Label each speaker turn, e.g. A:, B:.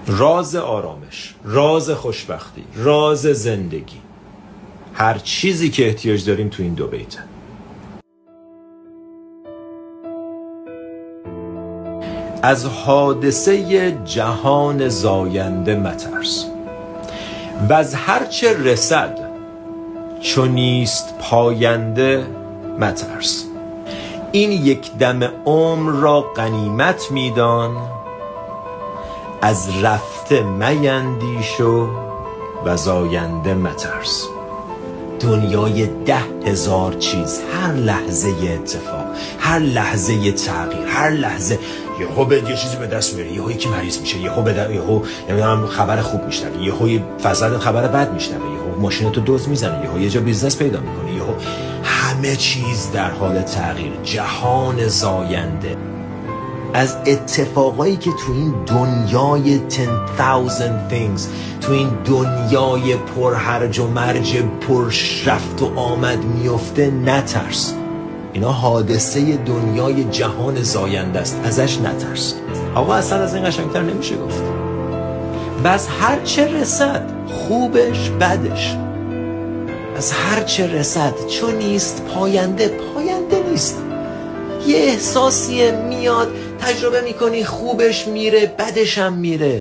A: راز آرامش، راز خوشبختی، راز زندگی، هر چیزی که احتیاج داریم تو این دو بیته. از حادثه جهان زاینده مترس و از هرچه رسد چون نیست پاینده مترس. این یک دم عمر را غنیمت میدان، از رفته میندیش و زاینده مترس. دنیای 10,000 چیز، هر لحظه اتفاق، هر لحظه تغییر، هر لحظه یهو به یه چیزی به دست میاره، یهو یکی مریض میشه، یهو نمیدونم خبر خوب میشنوی، یهو فضل خبر بد میشنوی، یهو ماشینتو دزد میزنه، یهو یه جا بیزنس پیدا میکنه، یهو همه چیز در حال تغییر. جهان زاینده از اتفاقایی که تو این دنیای 10,000 things، تو این دنیای پر هرج و مرج، پر رفت و آمد میفته نترس. اینا حادثه دنیای جهان زاینده است، ازش نترس. آقا اصلا از این قشنگتر نمیشه گفت. بس هر چه رسد، خوبش بدش، از هر چه رسد چون نیست پاینده نیست. یه احساسیه میاد، تجربه میکنی، خوبش میره، بدش هم میره.